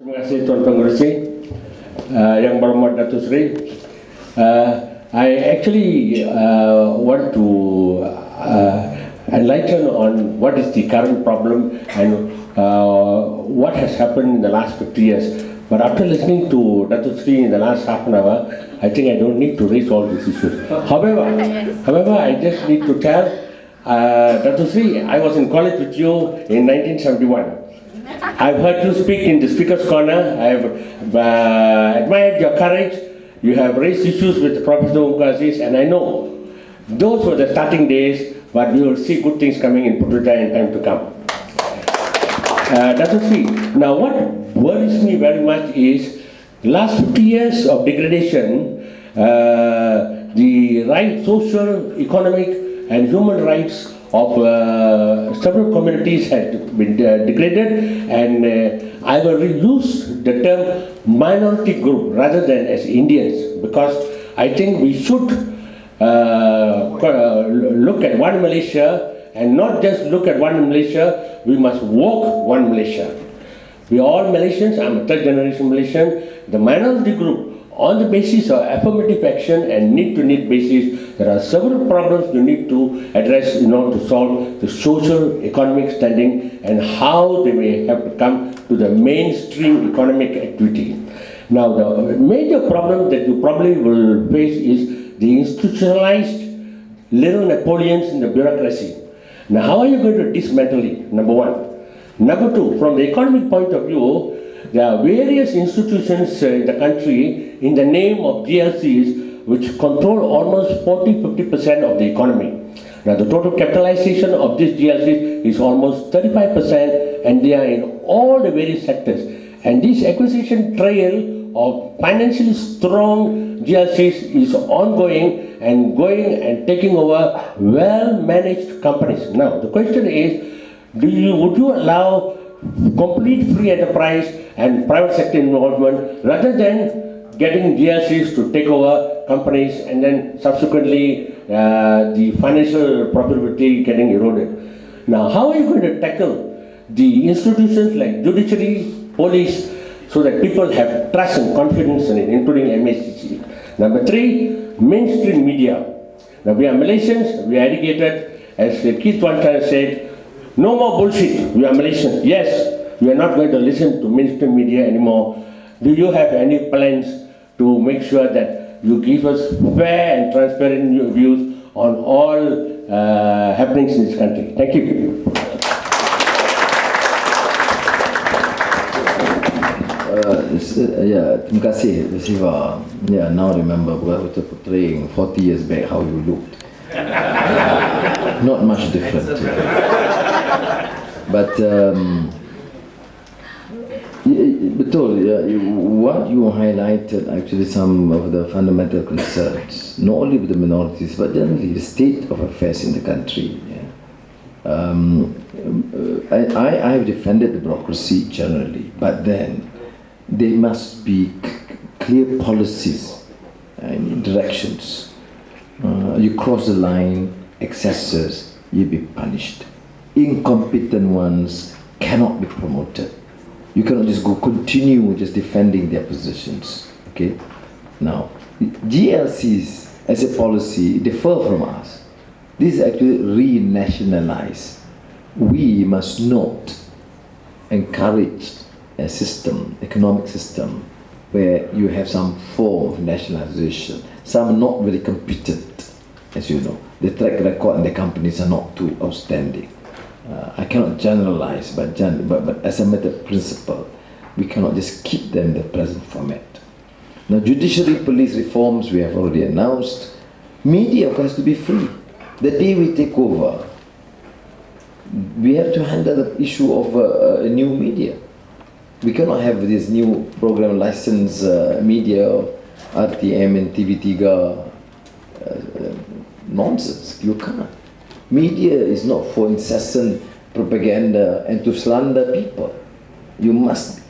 Terima kasih Tuan Pengerusi Yang Berhormat Datuk Seri. I actually want to enlighten on what is the current problem and what has happened in the last 50 years. But after listening to Datuk Seri in the last half an hour, I think I don't need to raise all these issues. However, I just need to tell Datuk Seri, I was in college with you in 1971. I've heard you speak in the Speaker's Corner. I've admired your courage. You have raised issues with Professor Umkasis, and I know those were the starting days, but we will see good things coming in Putrajaya in time to come. Datuk Seri, now what worries me very much is the last 50 years of degradation, the social, economic, and human rights of several communities had been degraded, and I will use the term minority group rather than as Indians, because I think we should look at one Malaysia, and not just look at one Malaysia, we must walk one Malaysia. We are all Malaysians. I'm a third generation Malaysian. The minority group, on the basis of affirmative action and need-to-need basis, there are several problems you need to address in order to solve the social, economic standing and how they may have to come to the mainstream economic activity. Now, the major problem that you probably will face is the institutionalized little Napoleons in the bureaucracy. Now, how are you going to dismantle it? Number one. Number two, from the economic point of view, there are various institutions in the country in the name of GLCs which control almost 40-50% of the economy. Now the total capitalization of these GLCs is almost 35%, and they are in all the various sectors. And this acquisition trail of financially strong GLCs is ongoing and going and taking over well-managed companies. Now the question is, would you allow complete free enterprise and private sector involvement rather than getting GLCs to take over companies and then subsequently the financial profitability getting eroded? Now, how are you going to tackle the institutions like judiciary, police, so that people have trust and confidence in it, including MHCC? Number three, mainstream media. Now, we are Malaysians, we are educated, as Keith Wantan said, no more bullshit, we are Malaysians. Yes, we are not going to listen to mainstream media anymore. Do you have any plans to make sure that you give us fair and transparent views on all happenings in this country? Thank you. Terima kasih, Siva. Now I remember portraying 40 years back how you looked. Not much different. But betul, what you highlighted actually some of the fundamental concerns, not only with the minorities but generally the state of affairs in the country. I have defended the bureaucracy generally, but then there must be clear policies and directions. You cross the line, excesses, you'll be punished. Incompetent ones cannot be promoted. You cannot just continue just defending their positions. Okay? Now, GLCs as a policy differ from us. This is actually re-nationalized. We must not encourage a system, economic system, where you have some form of nationalization. Some are not very competent, as you know. The track record and the companies are not too outstanding. I cannot generalize, but as a matter of principle, we cannot just keep them in the present format. Now, judiciary, police reforms we have already announced. Media, of course, has to be free. The day we take over, we have to handle the issue of a new media. We cannot have this new program license media, RTM and TV3 nonsense. You can't. Media is not for incessant propaganda and to slander people. You must,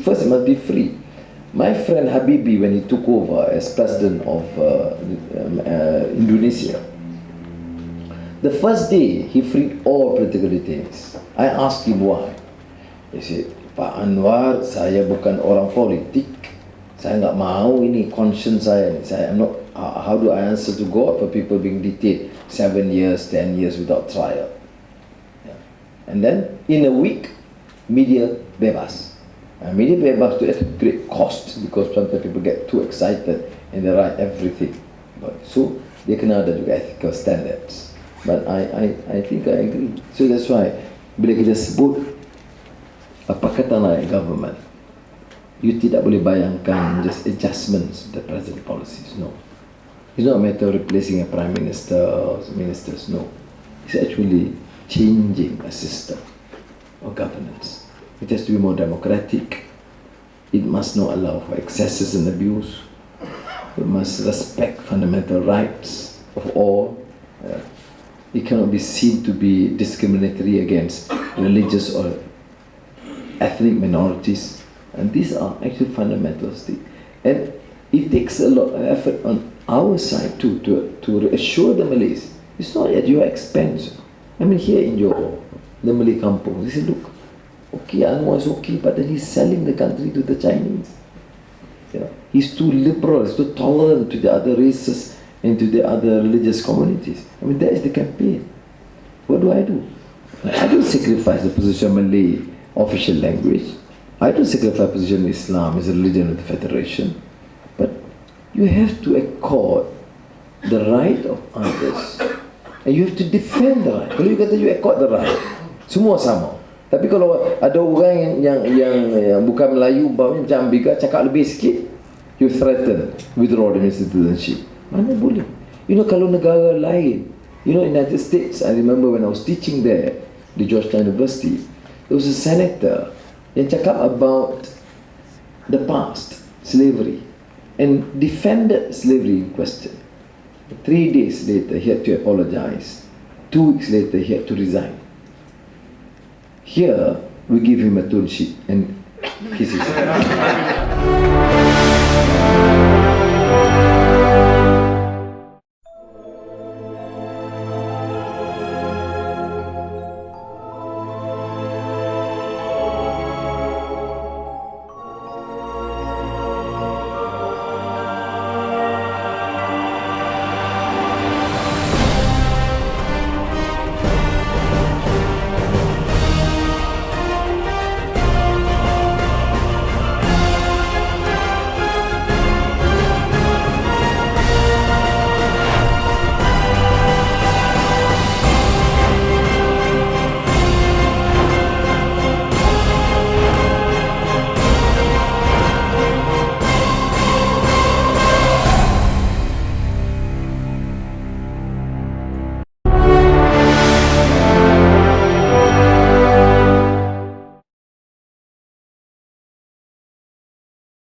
first it must be free. My friend Habibie, when he took over as president of Indonesia, the first day he freed all political detainees. I asked him why. He said, Pak Anwar, saya bukan orang politik. Saya nggak mau ini conscience saya. I'm not. How do I answer to God for people being detained 7 years, 10 years without trial? Yeah. And then in a week, media bebas. Media bebas to at great cost because sometimes people get too excited and they write everything. But so dia kena ada juga ethical standards. But I think I agree. So that's why bila kita sebut apa kata naik government, you tidak boleh bayangkan just adjustments of the present policies. No. It's not a matter of replacing a prime minister or ministers. No. It's actually changing a system of governance. It has to be more democratic. It must not allow for excesses and abuse. It must respect fundamental rights of all. It cannot be seen to be discriminatory against religious or ethnic minorities. And these are actually fundamental things. And it takes a lot of effort on our side too to assure the Malays. It's not at your expense. I mean, here in Johor, the Malay kampung, they say, look, okay, Anwar is okay, but then he's selling the country to the Chinese. You know, he's too liberal, he's too tolerant to the other races and to the other religious communities. I mean, that is the campaign. What do? I don't sacrifice the position of Malay official language. I don't sacrifice the position of Islam as a religion of the Federation. But you have to accord the right of others and you have to defend the right. Kalau you kata you accord the right, semua sama. Tapi kalau ada orang yang bukan Melayu, macam Ambika cakap lebih sikit, you threaten withdraw the citizenship. Mana boleh? You know, kalau negara lain, you know, in the United States, I remember when I was teaching there, the Georgetown University, there was a senator yang cakap about the past, slavery, and defended slavery in question. 3 days later, he had to apologize. 2 weeks later, he had to resign. Here, we give him a tune sheet and kiss his hand.